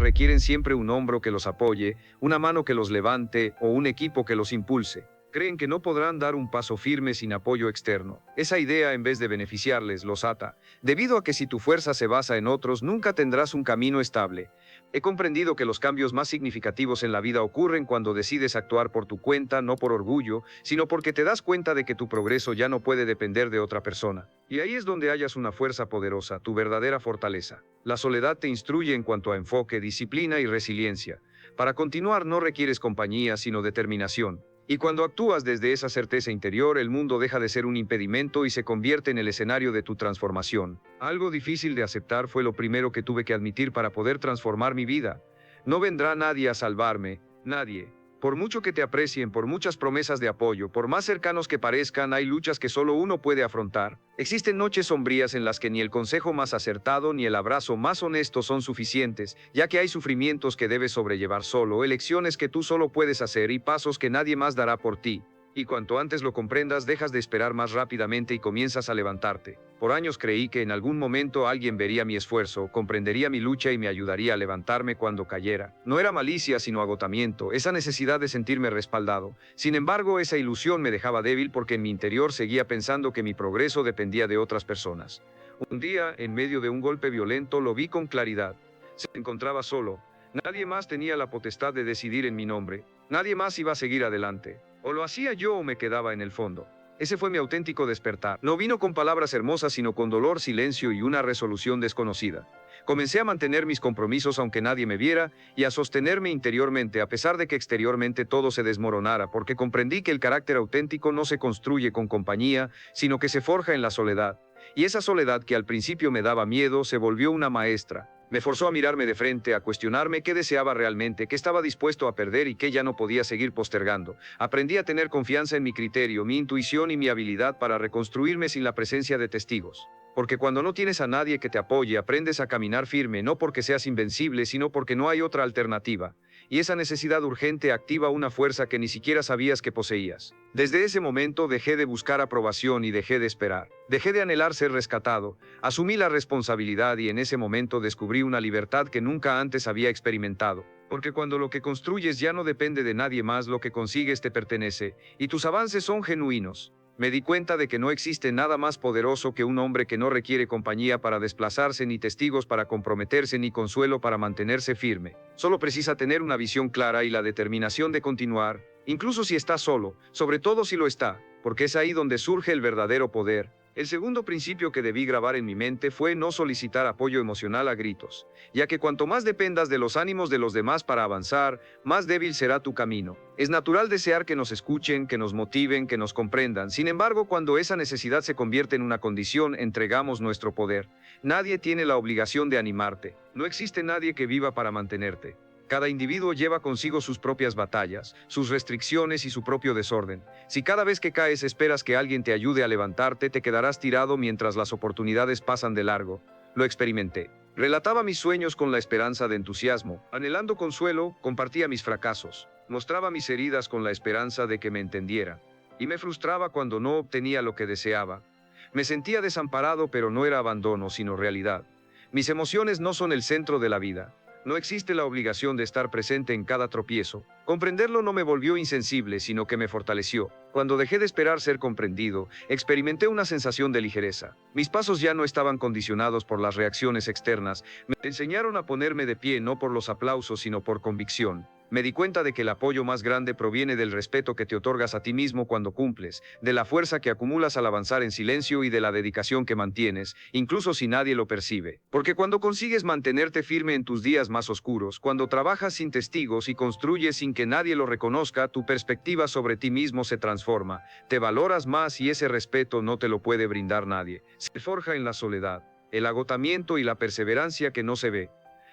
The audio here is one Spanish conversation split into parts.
requieren siempre un hombro que los apoye, una mano que los levante o un equipo que los impulse. Creen que no podrán dar un paso firme sin apoyo externo. Esa idea, en vez de beneficiarles, los ata, debido a que si tu fuerza se basa en otros, nunca tendrás un camino estable. He comprendido que los cambios más significativos en la vida ocurren cuando decides actuar por tu cuenta, no por orgullo, sino porque te das cuenta de que tu progreso ya no puede depender de otra persona. Y ahí es donde hallas una fuerza poderosa, tu verdadera fortaleza. La soledad te instruye en cuanto a enfoque, disciplina y resiliencia. Para continuar no requieres compañía, sino determinación. Y cuando actúas desde esa certeza interior, el mundo deja de ser un impedimento y se convierte en el escenario de tu transformación. Algo difícil de aceptar fue lo primero que tuve que admitir para poder transformar mi vida. No vendrá nadie a salvarme, nadie. Por mucho que te aprecien, por muchas promesas de apoyo, por más cercanos que parezcan, hay luchas que solo uno puede afrontar. Existen noches sombrías en las que ni el consejo más acertado ni el abrazo más honesto son suficientes, ya que hay sufrimientos que debes sobrellevar solo, elecciones que tú solo puedes hacer y pasos que nadie más dará por ti. Y cuanto antes lo comprendas, dejas de esperar más rápidamente y comienzas a levantarte. Por años creí que en algún momento alguien vería mi esfuerzo, comprendería mi lucha y me ayudaría a levantarme cuando cayera. No era malicia, sino agotamiento, esa necesidad de sentirme respaldado. Sin embargo, esa ilusión me dejaba débil porque en mi interior seguía pensando que mi progreso dependía de otras personas. Un día, en medio de un golpe violento, lo vi con claridad. Se encontraba solo. Nadie más tenía la potestad de decidir en mi nombre. Nadie más iba a seguir adelante. O lo hacía yo o me quedaba en el fondo. Ese fue mi auténtico despertar. No vino con palabras hermosas, sino con dolor, silencio y una resolución desconocida. Comencé a mantener mis compromisos aunque nadie me viera y a sostenerme interiormente a pesar de que exteriormente todo se desmoronara, porque comprendí que el carácter auténtico no se construye con compañía, sino que se forja en la soledad. Y esa soledad que al principio me daba miedo se volvió una maestra. Me forzó a mirarme de frente, a cuestionarme qué deseaba realmente, qué estaba dispuesto a perder y qué ya no podía seguir postergando. Aprendí a tener confianza en mi criterio, mi intuición y mi habilidad para reconstruirme sin la presencia de testigos. Porque cuando no tienes a nadie que te apoye, aprendes a caminar firme, no porque seas invencible, sino porque no hay otra alternativa. Y esa necesidad urgente activa una fuerza que ni siquiera sabías que poseías. Desde ese momento dejé de buscar aprobación y dejé de esperar. Dejé de anhelar ser rescatado, asumí la responsabilidad y en ese momento descubrí una libertad que nunca antes había experimentado. Porque cuando lo que construyes ya no depende de nadie más, lo que consigues te pertenece, y tus avances son genuinos. Me di cuenta de que no existe nada más poderoso que un hombre que no requiere compañía para desplazarse, ni testigos para comprometerse, ni consuelo para mantenerse firme. Solo precisa tener una visión clara y la determinación de continuar, incluso si está solo, sobre todo si lo está, porque es ahí donde surge el verdadero poder. El segundo principio que debí grabar en mi mente fue no solicitar apoyo emocional a gritos, ya que cuanto más dependas de los ánimos de los demás para avanzar, más débil será tu camino. Es natural desear que nos escuchen, que nos motiven, que nos comprendan. Sin embargo, cuando esa necesidad se convierte en una condición, entregamos nuestro poder. Nadie tiene la obligación de animarte. No existe nadie que viva para mantenerte. Cada individuo lleva consigo sus propias batallas, sus restricciones y su propio desorden. Si cada vez que caes esperas que alguien te ayude a levantarte, te quedarás tirado mientras las oportunidades pasan de largo. Lo experimenté. Relataba mis sueños con la esperanza de entusiasmo. Anhelando consuelo, compartía mis fracasos. Mostraba mis heridas con la esperanza de que me entendiera. Y me frustraba cuando no obtenía lo que deseaba. Me sentía desamparado, pero no era abandono, sino realidad. Mis emociones no son el centro de la vida. No existe la obligación de estar presente en cada tropiezo. Comprenderlo no me volvió insensible, sino que me fortaleció. Cuando dejé de esperar ser comprendido, experimenté una sensación de ligereza. Mis pasos ya no estaban condicionados por las reacciones externas. Me enseñaron a ponerme de pie no por los aplausos, sino por convicción. Me di cuenta de que el apoyo más grande proviene del respeto que te otorgas a ti mismo cuando cumples, de la fuerza que acumulas al avanzar en silencio y de la dedicación que mantienes, incluso si nadie lo percibe. Porque cuando consigues mantenerte firme en tus días más oscuros, cuando trabajas sin testigos y construyes sin que nadie lo reconozca, tu perspectiva sobre ti mismo se transforma, te valoras más y ese respeto no te lo puede brindar nadie. Se forja en la soledad, el agotamiento y la perseverancia que no se ve.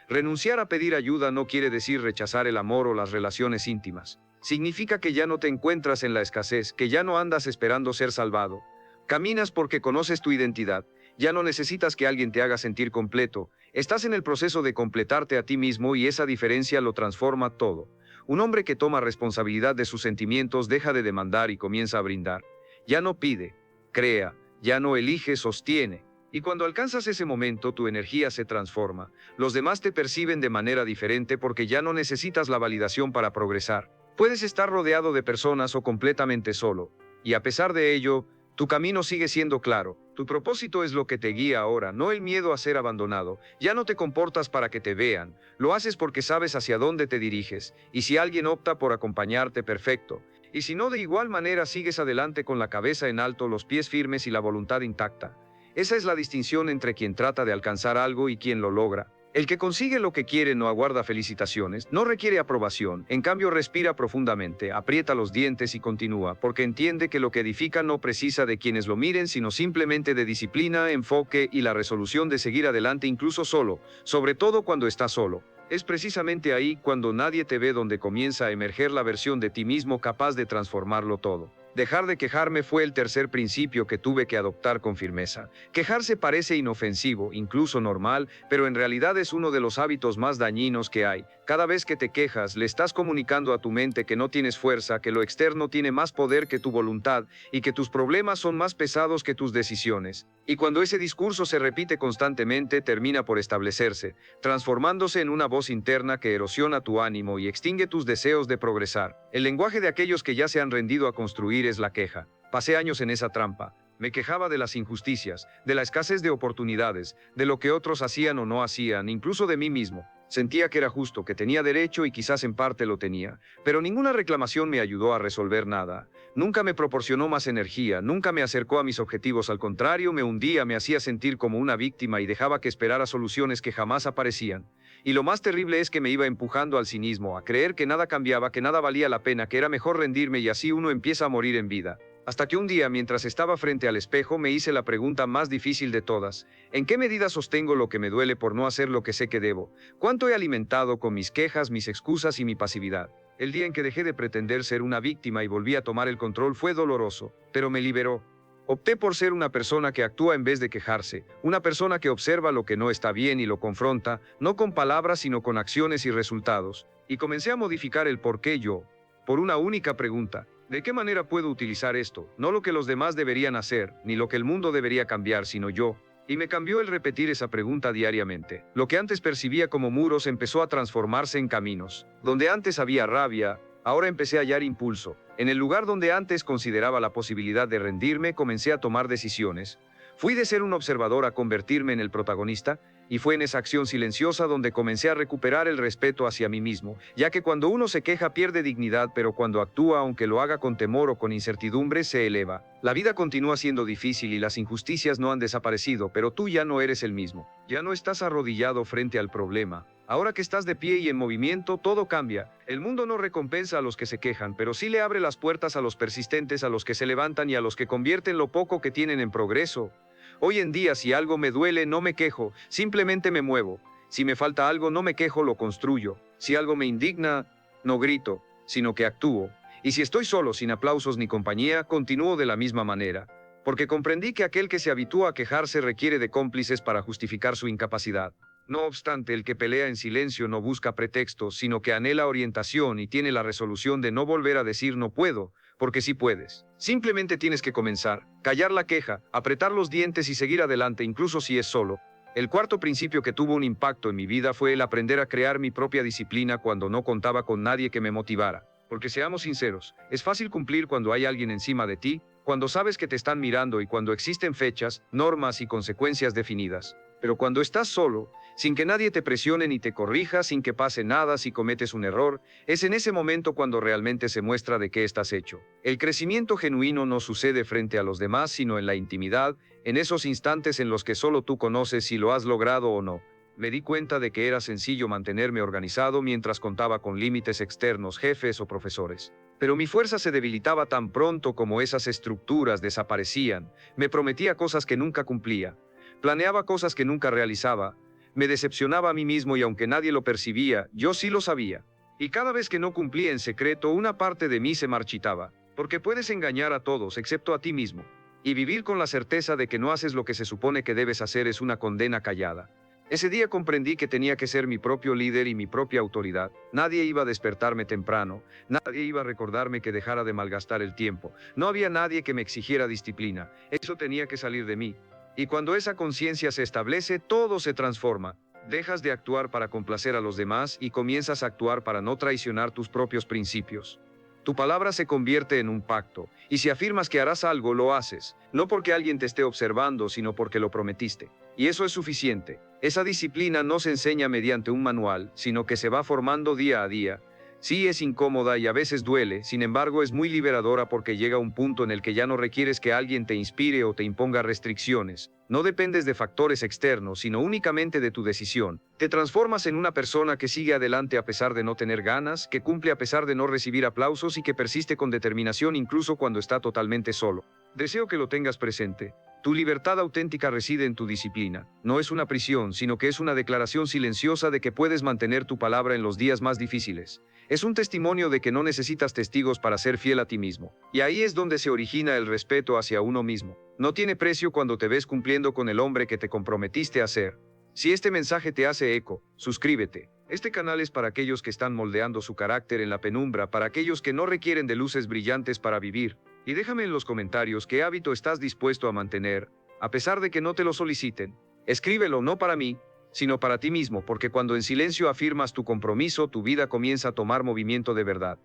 Renunciar a pedir ayuda no quiere decir rechazar el amor o las relaciones íntimas. Significa que ya no te encuentras en la escasez, que ya no andas esperando ser salvado. Caminas porque conoces tu identidad. Ya no necesitas que alguien te haga sentir completo. Estás en el proceso de completarte a ti mismo y esa diferencia lo transforma todo. Un hombre que toma responsabilidad de sus sentimientos deja de demandar y comienza a brindar. Ya no pide, crea, ya no elige, sostiene. Y cuando alcanzas ese momento, tu energía se transforma. Los demás te perciben de manera diferente porque ya no necesitas la validación para progresar. Puedes estar rodeado de personas o completamente solo. Y a pesar de ello, tu camino sigue siendo claro. Tu propósito es lo que te guía ahora, no el miedo a ser abandonado. Ya no te comportas para que te vean. Lo haces porque sabes hacia dónde te diriges. Y si alguien opta por acompañarte, perfecto. Y si no, de igual manera sigues adelante con la cabeza en alto, los pies firmes y la voluntad intacta. Esa es la distinción entre quien trata de alcanzar algo y quien lo logra. El que consigue lo que quiere no aguarda felicitaciones, no requiere aprobación, en cambio respira profundamente, aprieta los dientes y continúa, porque entiende que lo que edifica no precisa de quienes lo miren, sino simplemente de disciplina, enfoque y la resolución de seguir adelante incluso solo, sobre todo cuando estás solo. Es precisamente ahí, cuando nadie te ve, donde comienza a emerger la versión de ti mismo capaz de transformarlo todo. Dejar de quejarme fue el tercer principio que tuve que adoptar con firmeza. Quejarse parece inofensivo, incluso normal, pero en realidad es uno de los hábitos más dañinos que hay. Cada vez que te quejas, le estás comunicando a tu mente que no tienes fuerza, que lo externo tiene más poder que tu voluntad y que tus problemas son más pesados que tus decisiones. Y cuando ese discurso se repite constantemente, termina por establecerse, transformándose en una voz interna que erosiona tu ánimo y extingue tus deseos de progresar. El lenguaje de aquellos que ya se han rendido a construir es la queja. Pasé años en esa trampa. Me quejaba de las injusticias, de la escasez de oportunidades, de lo que otros hacían o no hacían, incluso de mí mismo. Sentía que era justo, que tenía derecho y quizás en parte lo tenía, pero ninguna reclamación me ayudó a resolver nada. Nunca me proporcionó más energía, nunca me acercó a mis objetivos, al contrario, me hundía, me hacía sentir como una víctima y dejaba que esperara soluciones que jamás aparecían. Y lo más terrible es que me iba empujando al cinismo, a creer que nada cambiaba, que nada valía la pena, que era mejor rendirme y así uno empieza a morir en vida. Hasta que un día, mientras estaba frente al espejo, me hice la pregunta más difícil de todas. ¿En qué medida sostengo lo que me duele por no hacer lo que sé que debo? ¿Cuánto he alimentado con mis quejas, mis excusas y mi pasividad? El día en que dejé de pretender ser una víctima y volví a tomar el control fue doloroso, pero me liberó. Opté por ser una persona que actúa en vez de quejarse, una persona que observa lo que no está bien y lo confronta, no con palabras sino con acciones y resultados. Y comencé a modificar el por qué yo, por una única pregunta. ¿De qué manera puedo utilizar esto? No lo que los demás deberían hacer, ni lo que el mundo debería cambiar, sino yo. Y me cambió el repetir esa pregunta diariamente. Lo que antes percibía como muros empezó a transformarse en caminos. Donde antes había rabia, ahora empecé a hallar impulso. En el lugar donde antes consideraba la posibilidad de rendirme, comencé a tomar decisiones. Fui de ser un observador a convertirme en el protagonista, y fue en esa acción silenciosa donde comencé a recuperar el respeto hacia mí mismo, ya que cuando uno se queja pierde dignidad, pero cuando actúa, aunque lo haga con temor o con incertidumbre, se eleva. La vida continúa siendo difícil y las injusticias no han desaparecido, pero tú ya no eres el mismo. Ya no estás arrodillado frente al problema. Ahora que estás de pie y en movimiento, todo cambia. El mundo no recompensa a los que se quejan, pero sí le abre las puertas a los persistentes, a los que se levantan y a los que convierten lo poco que tienen en progreso. Hoy en día, si algo me duele, no me quejo, simplemente me muevo. Si me falta algo, no me quejo, lo construyo. Si algo me indigna, no grito, sino que actúo. Y si estoy solo, sin aplausos ni compañía, continúo de la misma manera. Porque comprendí que aquel que se habitúa a quejarse requiere de cómplices para justificar su incapacidad. No obstante, el que pelea en silencio no busca pretextos, sino que anhela orientación y tiene la resolución de no volver a decir no puedo, porque sí puedes. Simplemente tienes que comenzar, callar la queja, apretar los dientes y seguir adelante, incluso si es solo. El cuarto principio que tuvo un impacto en mi vida fue el aprender a crear mi propia disciplina cuando no contaba con nadie que me motivara. Porque seamos sinceros, es fácil cumplir cuando hay alguien encima de ti, cuando sabes que te están mirando y cuando existen fechas, normas y consecuencias definidas. Pero cuando estás solo, sin que nadie te presione ni te corrija, sin que pase nada si cometes un error, es en ese momento cuando realmente se muestra de qué estás hecho. El crecimiento genuino no sucede frente a los demás, sino en la intimidad, en esos instantes en los que solo tú conoces si lo has logrado o no. Me di cuenta de que era sencillo mantenerme organizado mientras contaba con límites externos, jefes o profesores. Pero mi fuerza se debilitaba tan pronto como esas estructuras desaparecían. Me prometía cosas que nunca cumplía. Planeaba cosas que nunca realizaba. Me decepcionaba a mí mismo y aunque nadie lo percibía, yo sí lo sabía. Y cada vez que no cumplía en secreto, una parte de mí se marchitaba. Porque puedes engañar a todos excepto a ti mismo. Y vivir con la certeza de que no haces lo que se supone que debes hacer es una condena callada. Ese día comprendí que tenía que ser mi propio líder y mi propia autoridad. Nadie iba a despertarme temprano, nadie iba a recordarme que dejara de malgastar el tiempo. No había nadie que me exigiera disciplina. Eso tenía que salir de mí. Y cuando esa conciencia se establece, todo se transforma. Dejas de actuar para complacer a los demás y comienzas a actuar para no traicionar tus propios principios. Tu palabra se convierte en un pacto, y si afirmas que harás algo, lo haces, no porque alguien te esté observando, sino porque lo prometiste. Y eso es suficiente. Esa disciplina no se enseña mediante un manual, sino que se va formando día a día. Sí, es incómoda y a veces duele, sin embargo es muy liberadora porque llega un punto en el que ya no requieres que alguien te inspire o te imponga restricciones. No dependes de factores externos, sino únicamente de tu decisión. Te transformas en una persona que sigue adelante a pesar de no tener ganas, que cumple a pesar de no recibir aplausos y que persiste con determinación incluso cuando está totalmente solo. Deseo que lo tengas presente. Tu libertad auténtica reside en tu disciplina. No es una prisión, sino que es una declaración silenciosa de que puedes mantener tu palabra en los días más difíciles. Es un testimonio de que no necesitas testigos para ser fiel a ti mismo. Y ahí es donde se origina el respeto hacia uno mismo. No tiene precio cuando te ves cumpliendo con el hombre que te comprometiste a ser. Si este mensaje te hace eco, suscríbete. Este canal es para aquellos que están moldeando su carácter en la penumbra, para aquellos que no requieren de luces brillantes para vivir. Y déjame en los comentarios qué hábito estás dispuesto a mantener, a pesar de que no te lo soliciten. Escríbelo no para mí, sino para ti mismo, porque cuando en silencio afirmas tu compromiso, tu vida comienza a tomar movimiento de verdad.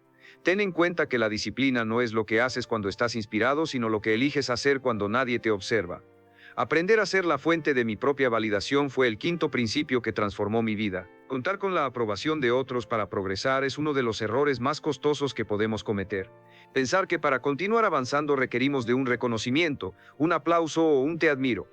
Ten en cuenta que la disciplina no es lo que haces cuando estás inspirado, sino lo que eliges hacer cuando nadie te observa. Aprender a ser la fuente de mi propia validación fue el quinto principio que transformó mi vida. Contar con la aprobación de otros para progresar es uno de los errores más costosos que podemos cometer. Pensar que para continuar avanzando requerimos de un reconocimiento, un aplauso o un te admiro.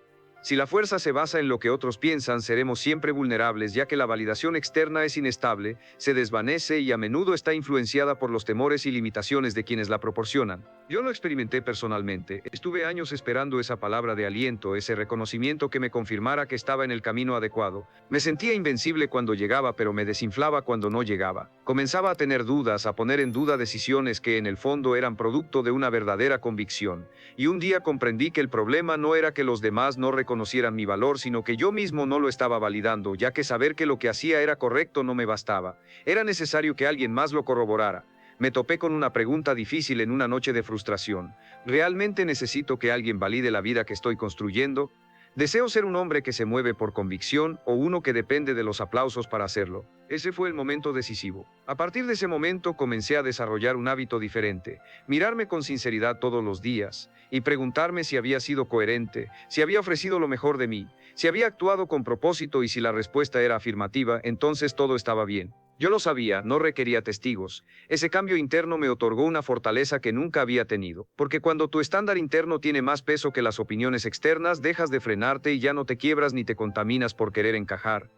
Si la fuerza se basa en lo que otros piensan, seremos siempre vulnerables, ya que la validación externa es inestable, se desvanece y a menudo está influenciada por los temores y limitaciones de quienes la proporcionan. Yo lo experimenté personalmente. Estuve años esperando esa palabra de aliento, ese reconocimiento que me confirmara que estaba en el camino adecuado. Me sentía invencible cuando llegaba, pero me desinflaba cuando no llegaba. Comenzaba a tener dudas, a poner en duda decisiones que en el fondo eran producto de una verdadera convicción. Y un día comprendí que el problema no era que los demás no reconocieran mi valor, sino que yo mismo no lo estaba validando, ya que saber que lo que hacía era correcto no me bastaba. Era necesario que alguien más lo corroborara. Me topé con una pregunta difícil en una noche de frustración. ¿Realmente necesito que alguien valide la vida que estoy construyendo? ¿Deseo ser un hombre que se mueve por convicción o uno que depende de los aplausos para hacerlo? Ese fue el momento decisivo. A partir de ese momento comencé a desarrollar un hábito diferente, mirarme con sinceridad todos los días y preguntarme si había sido coherente, si había ofrecido lo mejor de mí, si había actuado con propósito, y si la respuesta era afirmativa, entonces todo estaba bien. Yo lo sabía, no requería testigos. Ese cambio interno me otorgó una fortaleza que nunca había tenido, porque cuando tu estándar interno tiene más peso que las opiniones externas, dejas de frenarte y ya no te quiebras ni te contaminas por querer encajar.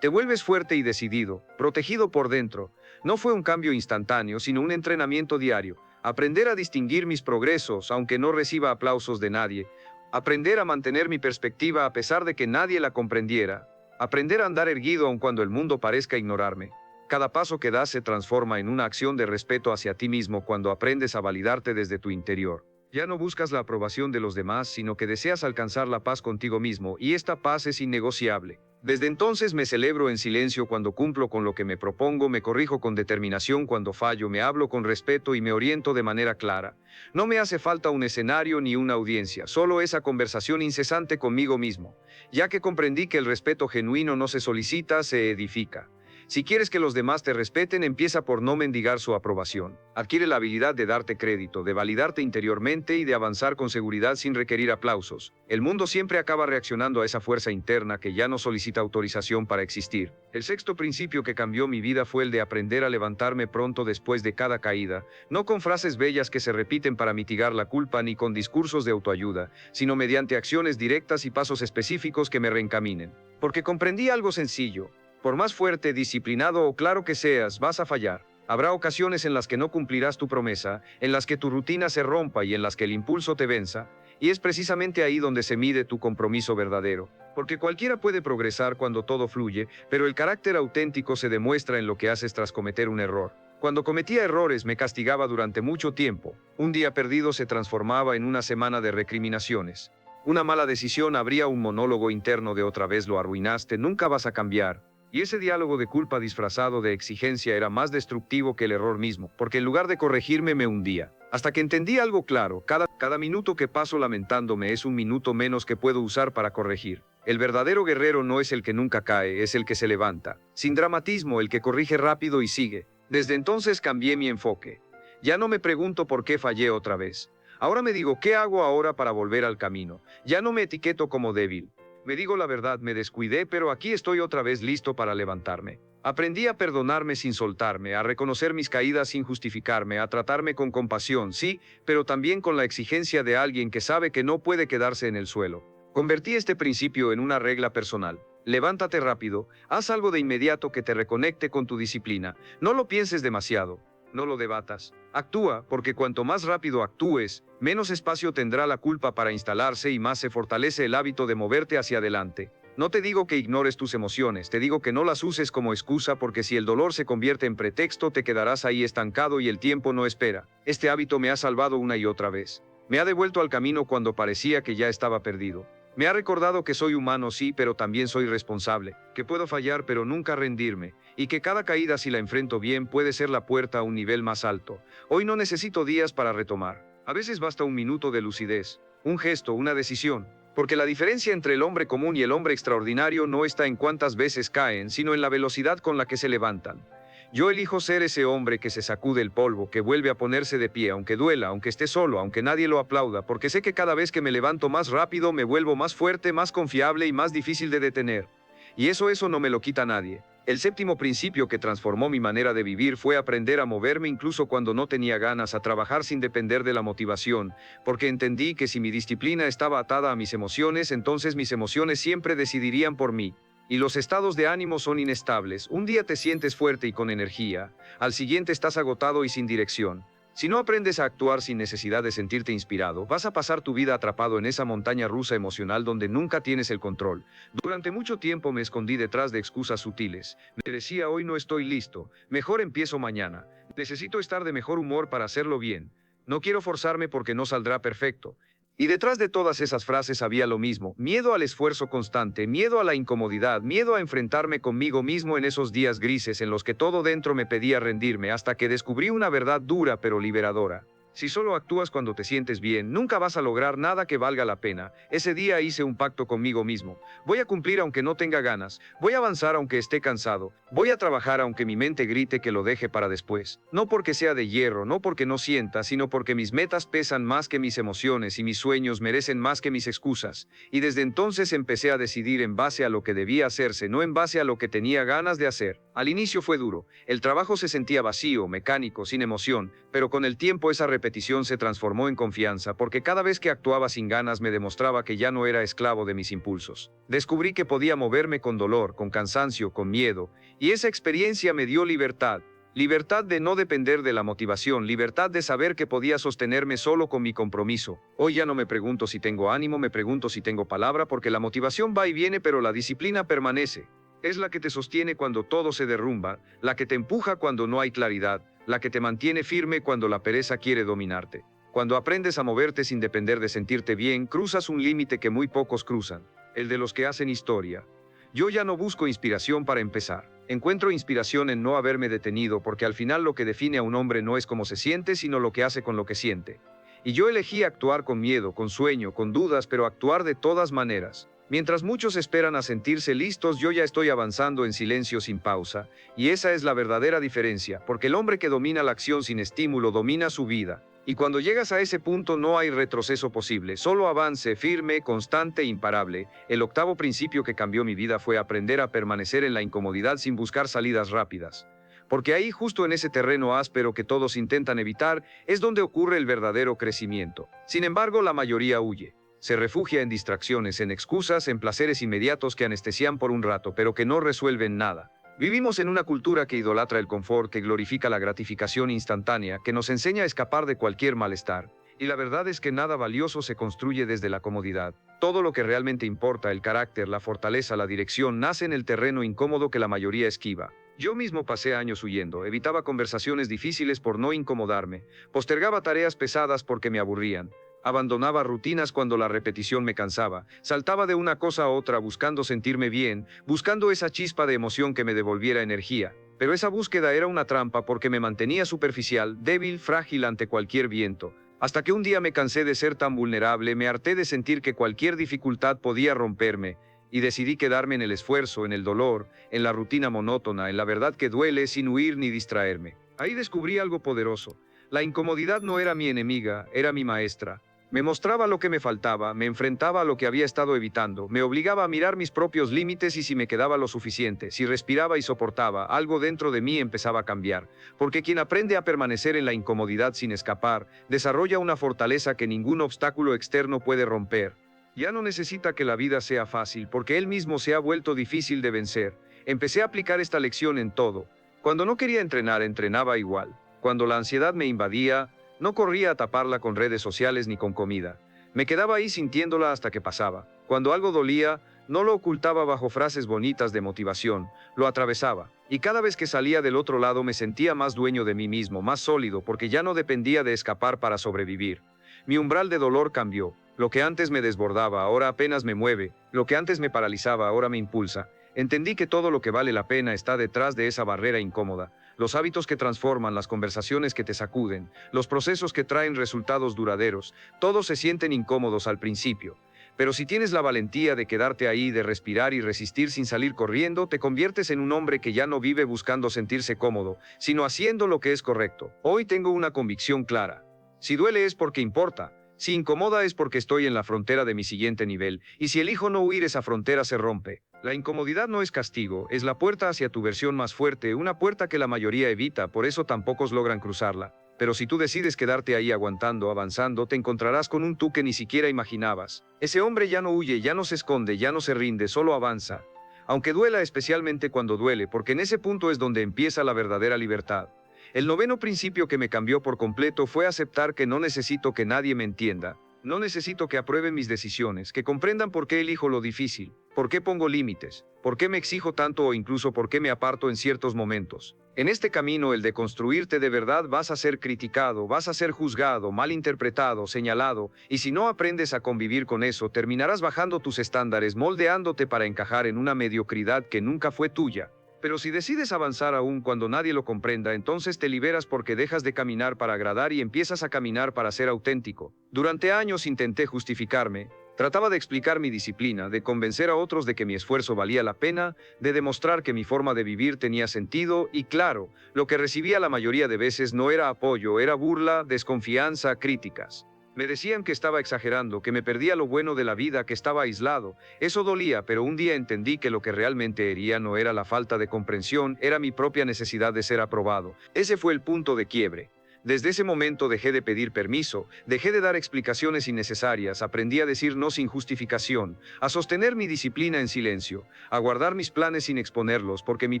Te vuelves fuerte y decidido, protegido por dentro. No fue un cambio instantáneo, sino un entrenamiento diario. Aprender a distinguir mis progresos, aunque no reciba aplausos de nadie. Aprender a mantener mi perspectiva a pesar de que nadie la comprendiera. Aprender a andar erguido aun cuando el mundo parezca ignorarme. Cada paso que das se transforma en una acción de respeto hacia ti mismo cuando aprendes a validarte desde tu interior. Ya no buscas la aprobación de los demás, sino que deseas alcanzar la paz contigo mismo, y esta paz es innegociable. Desde entonces me celebro en silencio cuando cumplo con lo que me propongo, me corrijo con determinación cuando fallo, me hablo con respeto y me oriento de manera clara. No me hace falta un escenario ni una audiencia, solo esa conversación incesante conmigo mismo, ya que comprendí que el respeto genuino no se solicita, se edifica. Si quieres que los demás te respeten, empieza por no mendigar su aprobación. Adquiere la habilidad de darte crédito, de validarte interiormente y de avanzar con seguridad sin requerir aplausos. El mundo siempre acaba reaccionando a esa fuerza interna que ya no solicita autorización para existir. El sexto principio que cambió mi vida fue el de aprender a levantarme pronto después de cada caída, no con frases bellas que se repiten para mitigar la culpa ni con discursos de autoayuda, sino mediante acciones directas y pasos específicos que me reencaminen. Porque comprendí algo sencillo. Por más fuerte, disciplinado o claro que seas, vas a fallar. Habrá ocasiones en las que no cumplirás tu promesa, en las que tu rutina se rompa y en las que el impulso te venza, y es precisamente ahí donde se mide tu compromiso verdadero. Porque cualquiera puede progresar cuando todo fluye, pero el carácter auténtico se demuestra en lo que haces tras cometer un error. Cuando cometía errores me castigaba durante mucho tiempo. Un día perdido se transformaba en una semana de recriminaciones. Una mala decisión abría un monólogo interno de otra vez lo arruinaste, nunca vas a cambiar. Y ese diálogo de culpa disfrazado de exigencia era más destructivo que el error mismo, porque en lugar de corregirme me hundía. Hasta que entendí algo claro, cada minuto que paso lamentándome es un minuto menos que puedo usar para corregir. El verdadero guerrero no es el que nunca cae, es el que se levanta. Sin dramatismo, el que corrige rápido y sigue. Desde entonces cambié mi enfoque. Ya no me pregunto por qué fallé otra vez. Ahora me digo, ¿qué hago ahora para volver al camino? Ya no me etiqueto como débil. Me digo la verdad, me descuidé, pero aquí estoy otra vez listo para levantarme. Aprendí a perdonarme sin soltarme, a reconocer mis caídas sin justificarme, a tratarme con compasión, sí, pero también con la exigencia de alguien que sabe que no puede quedarse en el suelo. Convertí este principio en una regla personal. Levántate rápido, haz algo de inmediato que te reconecte con tu disciplina. No lo pienses demasiado, no lo debatas. Actúa, porque cuanto más rápido actúes, menos espacio tendrá la culpa para instalarse y más se fortalece el hábito de moverte hacia adelante. No te digo que ignores tus emociones, te digo que no las uses como excusa, porque si el dolor se convierte en pretexto te quedarás ahí estancado y el tiempo no espera. Este hábito me ha salvado una y otra vez. Me ha devuelto al camino cuando parecía que ya estaba perdido. Me ha recordado que soy humano, sí, pero también soy responsable, que puedo fallar pero nunca rendirme, y que cada caída, si la enfrento bien, puede ser la puerta a un nivel más alto. Hoy no necesito días para retomar. A veces basta un minuto de lucidez, un gesto, una decisión. Porque la diferencia entre el hombre común y el hombre extraordinario no está en cuántas veces caen, sino en la velocidad con la que se levantan. Yo elijo ser ese hombre que se sacude el polvo, que vuelve a ponerse de pie, aunque duela, aunque esté solo, aunque nadie lo aplauda, porque sé que cada vez que me levanto más rápido me vuelvo más fuerte, más confiable y más difícil de detener. Y eso no me lo quita nadie. El séptimo principio que transformó mi manera de vivir fue aprender a moverme incluso cuando no tenía ganas, a trabajar sin depender de la motivación, porque entendí que si mi disciplina estaba atada a mis emociones, entonces mis emociones siempre decidirían por mí. Y los estados de ánimo son inestables. Un día te sientes fuerte y con energía, al siguiente estás agotado y sin dirección. Si no aprendes a actuar sin necesidad de sentirte inspirado, vas a pasar tu vida atrapado en esa montaña rusa emocional donde nunca tienes el control. Durante mucho tiempo me escondí detrás de excusas sutiles. Me decía, hoy no estoy listo, mejor empiezo mañana. Necesito estar de mejor humor para hacerlo bien. No quiero forzarme porque no saldrá perfecto. Y detrás de todas esas frases había lo mismo: miedo al esfuerzo constante, miedo a la incomodidad, miedo a enfrentarme conmigo mismo en esos días grises en los que todo dentro me pedía rendirme, hasta que descubrí una verdad dura pero liberadora. Si solo actúas cuando te sientes bien, nunca vas a lograr nada que valga la pena. Ese día hice un pacto conmigo mismo. Voy a cumplir aunque no tenga ganas. Voy a avanzar aunque esté cansado. Voy a trabajar aunque mi mente grite que lo deje para después. No porque sea de hierro, no porque no sienta, sino porque mis metas pesan más que mis emociones y mis sueños merecen más que mis excusas. Y desde entonces empecé a decidir en base a lo que debía hacerse, no en base a lo que tenía ganas de hacer. Al inicio fue duro. El trabajo se sentía vacío, mecánico, sin emoción, pero con el tiempo esa repetición se transformó en confianza, porque cada vez que actuaba sin ganas me demostraba que ya no era esclavo de mis impulsos. Descubrí que podía moverme con dolor, con cansancio, con miedo, y esa experiencia me dio libertad. Libertad de no depender de la motivación, libertad de saber que podía sostenerme solo con mi compromiso. Hoy ya no me pregunto si tengo ánimo, me pregunto si tengo palabra, porque la motivación va y viene, pero la disciplina permanece. Es la que te sostiene cuando todo se derrumba, la que te empuja cuando no hay claridad, la que te mantiene firme cuando la pereza quiere dominarte. Cuando aprendes a moverte sin depender de sentirte bien, cruzas un límite que muy pocos cruzan, el de los que hacen historia. Yo ya no busco inspiración para empezar. Encuentro inspiración en no haberme detenido, porque al final lo que define a un hombre no es cómo se siente, sino lo que hace con lo que siente. Y yo elegí actuar con miedo, con sueño, con dudas, pero actuar de todas maneras. Mientras muchos esperan a sentirse listos, yo ya estoy avanzando en silencio sin pausa, y esa es la verdadera diferencia, porque el hombre que domina la acción sin estímulo domina su vida. Y cuando llegas a ese punto no hay retroceso posible, solo avance firme, constante e imparable. El octavo principio que cambió mi vida fue aprender a permanecer en la incomodidad sin buscar salidas rápidas. Porque ahí, justo en ese terreno áspero que todos intentan evitar, es donde ocurre el verdadero crecimiento. Sin embargo, la mayoría huye. Se refugia en distracciones, en excusas, en placeres inmediatos que anestesian por un rato, pero que no resuelven nada. Vivimos en una cultura que idolatra el confort, que glorifica la gratificación instantánea, que nos enseña a escapar de cualquier malestar. Y la verdad es que nada valioso se construye desde la comodidad. Todo lo que realmente importa, el carácter, la fortaleza, la dirección, nace en el terreno incómodo que la mayoría esquiva. Yo mismo pasé años huyendo, evitaba conversaciones difíciles por no incomodarme, postergaba tareas pesadas porque me aburrían. Abandonaba rutinas cuando la repetición me cansaba, saltaba de una cosa a otra buscando sentirme bien, buscando esa chispa de emoción que me devolviera energía. Pero esa búsqueda era una trampa porque me mantenía superficial, débil, frágil ante cualquier viento. Hasta que un día me cansé de ser tan vulnerable, me harté de sentir que cualquier dificultad podía romperme, y decidí quedarme en el esfuerzo, en el dolor, en la rutina monótona, en la verdad que duele, sin huir ni distraerme. Ahí descubrí algo poderoso. La incomodidad no era mi enemiga, era mi maestra. Me mostraba lo que me faltaba, me enfrentaba a lo que había estado evitando, me obligaba a mirar mis propios límites y si me quedaba lo suficiente, si respiraba y soportaba, algo dentro de mí empezaba a cambiar. Porque quien aprende a permanecer en la incomodidad sin escapar, desarrolla una fortaleza que ningún obstáculo externo puede romper. Ya no necesita que la vida sea fácil, porque él mismo se ha vuelto difícil de vencer. Empecé a aplicar esta lección en todo. Cuando no quería entrenar, entrenaba igual. Cuando la ansiedad me invadía, no corría a taparla con redes sociales ni con comida. Me quedaba ahí sintiéndola hasta que pasaba. Cuando algo dolía, no lo ocultaba bajo frases bonitas de motivación, lo atravesaba. Y cada vez que salía del otro lado me sentía más dueño de mí mismo, más sólido, porque ya no dependía de escapar para sobrevivir. Mi umbral de dolor cambió. Lo que antes me desbordaba, ahora apenas me mueve. Lo que antes me paralizaba, ahora me impulsa. Entendí que todo lo que vale la pena está detrás de esa barrera incómoda. Los hábitos que transforman, las conversaciones que te sacuden, los procesos que traen resultados duraderos, todos se sienten incómodos al principio. Pero si tienes la valentía de quedarte ahí, de respirar y resistir sin salir corriendo, te conviertes en un hombre que ya no vive buscando sentirse cómodo, sino haciendo lo que es correcto. Hoy tengo una convicción clara. Si duele es porque importa. Si incomoda es porque estoy en la frontera de mi siguiente nivel, y si elijo no huir, esa frontera se rompe. La incomodidad no es castigo, es la puerta hacia tu versión más fuerte, una puerta que la mayoría evita, por eso tan pocos logran cruzarla. Pero si tú decides quedarte ahí aguantando, avanzando, te encontrarás con un tú que ni siquiera imaginabas. Ese hombre ya no huye, ya no se esconde, ya no se rinde, solo avanza. Aunque duela, especialmente cuando duele, porque en ese punto es donde empieza la verdadera libertad. El noveno principio que me cambió por completo fue aceptar que no necesito que nadie me entienda. No necesito que aprueben mis decisiones, que comprendan por qué elijo lo difícil, por qué pongo límites, por qué me exijo tanto o incluso por qué me aparto en ciertos momentos. En este camino, el de construirte de verdad, vas a ser criticado, vas a ser juzgado, malinterpretado, señalado, y si no aprendes a convivir con eso, terminarás bajando tus estándares, moldeándote para encajar en una mediocridad que nunca fue tuya. Pero si decides avanzar aún cuando nadie lo comprenda, entonces te liberas porque dejas de caminar para agradar y empiezas a caminar para ser auténtico. Durante años intenté justificarme, trataba de explicar mi disciplina, de convencer a otros de que mi esfuerzo valía la pena, de demostrar que mi forma de vivir tenía sentido y claro, lo que recibía la mayoría de veces no era apoyo, era burla, desconfianza, críticas. Me decían que estaba exagerando, que me perdía lo bueno de la vida, que estaba aislado. Eso dolía, pero un día entendí que lo que realmente hería no era la falta de comprensión, era mi propia necesidad de ser aprobado. Ese fue el punto de quiebre. Desde ese momento dejé de pedir permiso, dejé de dar explicaciones innecesarias, aprendí a decir no sin justificación, a sostener mi disciplina en silencio, a guardar mis planes sin exponerlos, porque mi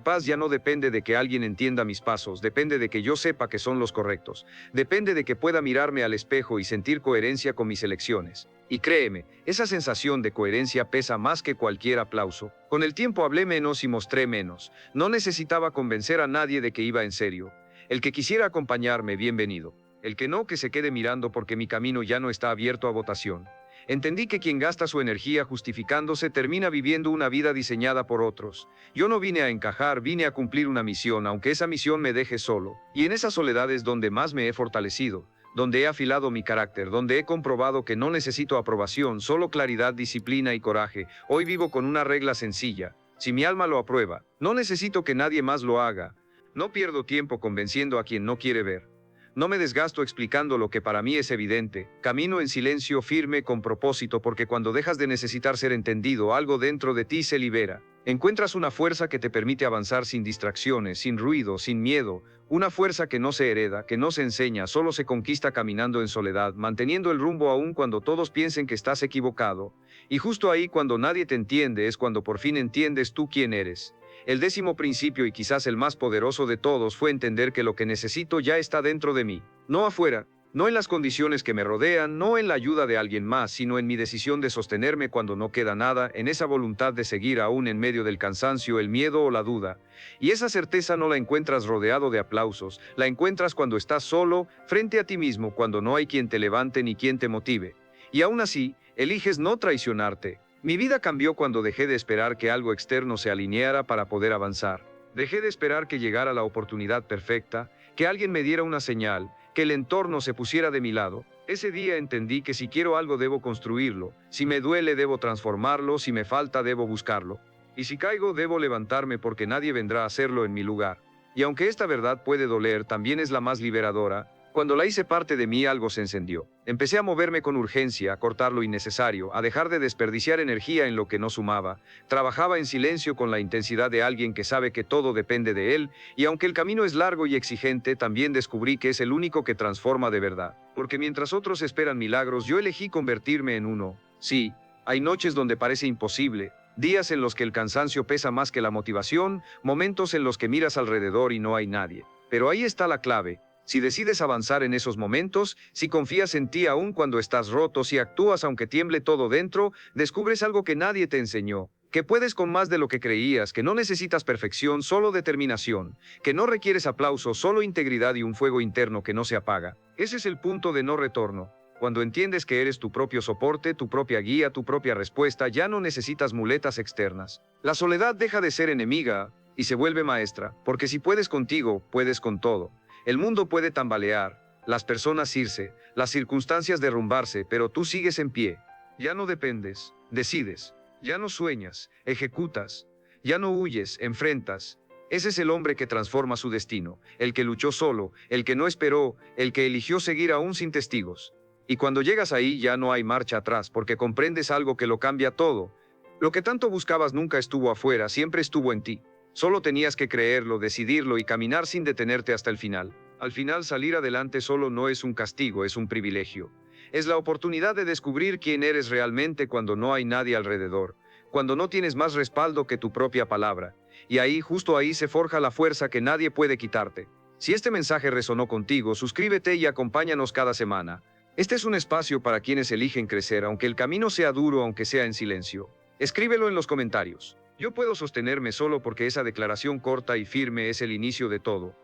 paz ya no depende de que alguien entienda mis pasos, depende de que yo sepa que son los correctos, depende de que pueda mirarme al espejo y sentir coherencia con mis elecciones. Y créeme, esa sensación de coherencia pesa más que cualquier aplauso. Con el tiempo hablé menos y mostré menos. No necesitaba convencer a nadie de que iba en serio. El que quisiera acompañarme, bienvenido. El que no, que se quede mirando porque mi camino ya no está abierto a votación. Entendí que quien gasta su energía justificándose termina viviendo una vida diseñada por otros. Yo no vine a encajar, vine a cumplir una misión, aunque esa misión me deje solo. Y en esa soledad es donde más me he fortalecido, donde he afilado mi carácter, donde he comprobado que no necesito aprobación, solo claridad, disciplina y coraje. Hoy vivo con una regla sencilla. Si mi alma lo aprueba, no necesito que nadie más lo haga. No pierdo tiempo convenciendo a quien no quiere ver. No me desgasto explicando lo que para mí es evidente. Camino en silencio, firme, con propósito, porque cuando dejas de necesitar ser entendido, algo dentro de ti se libera. Encuentras una fuerza que te permite avanzar sin distracciones, sin ruido, sin miedo. Una fuerza que no se hereda, que no se enseña, solo se conquista caminando en soledad, manteniendo el rumbo aún cuando todos piensen que estás equivocado. Y justo ahí, cuando nadie te entiende, es cuando por fin entiendes tú quién eres. El 10º principio, y quizás el más poderoso de todos, fue entender que lo que necesito ya está dentro de mí, no afuera, no en las condiciones que me rodean, no en la ayuda de alguien más, sino en mi decisión de sostenerme cuando no queda nada, en esa voluntad de seguir aún en medio del cansancio, el miedo o la duda. Y esa certeza no la encuentras rodeado de aplausos, la encuentras cuando estás solo, frente a ti mismo, cuando no hay quien te levante ni quien te motive. Y aún así, eliges no traicionarte. Mi vida cambió cuando dejé de esperar que algo externo se alineara para poder avanzar. Dejé de esperar que llegara la oportunidad perfecta, que alguien me diera una señal, que el entorno se pusiera de mi lado. Ese día entendí que si quiero algo debo construirlo, si me duele debo transformarlo, si me falta debo buscarlo. Y si caigo debo levantarme porque nadie vendrá a hacerlo en mi lugar. Y aunque esta verdad puede doler, también es la más liberadora. Cuando la hice parte de mí, algo se encendió. Empecé a moverme con urgencia, a cortar lo innecesario, a dejar de desperdiciar energía en lo que no sumaba. Trabajaba en silencio con la intensidad de alguien que sabe que todo depende de él, y aunque el camino es largo y exigente, también descubrí que es el único que transforma de verdad. Porque mientras otros esperan milagros, yo elegí convertirme en uno. Sí, hay noches donde parece imposible, días en los que el cansancio pesa más que la motivación, momentos en los que miras alrededor y no hay nadie. Pero ahí está la clave. Si decides avanzar en esos momentos, si confías en ti aún cuando estás roto, si actúas aunque tiemble todo dentro, descubres algo que nadie te enseñó, que puedes con más de lo que creías, que no necesitas perfección, solo determinación, que no requieres aplauso, solo integridad y un fuego interno que no se apaga. Ese es el punto de no retorno. Cuando entiendes que eres tu propio soporte, tu propia guía, tu propia respuesta, ya no necesitas muletas externas. La soledad deja de ser enemiga y se vuelve maestra, porque si puedes contigo, puedes con todo. El mundo puede tambalear, las personas irse, las circunstancias derrumbarse, pero tú sigues en pie. Ya no dependes, decides. Ya no sueñas, ejecutas. Ya no huyes, enfrentas. Ese es el hombre que transforma su destino, el que luchó solo, el que no esperó, el que eligió seguir aún sin testigos. Y cuando llegas ahí ya no hay marcha atrás, porque comprendes algo que lo cambia todo. Lo que tanto buscabas nunca estuvo afuera, siempre estuvo en ti. Solo tenías que creerlo, decidirlo y caminar sin detenerte hasta el final. Al final, salir adelante solo no es un castigo, es un privilegio. Es la oportunidad de descubrir quién eres realmente cuando no hay nadie alrededor, cuando no tienes más respaldo que tu propia palabra. Y ahí, justo ahí, se forja la fuerza que nadie puede quitarte. Si este mensaje resonó contigo, suscríbete y acompáñanos cada semana. Este es un espacio para quienes eligen crecer, aunque el camino sea duro, aunque sea en silencio. Escríbelo en los comentarios. Yo puedo sostenerme solo porque esa declaración corta y firme es el inicio de todo.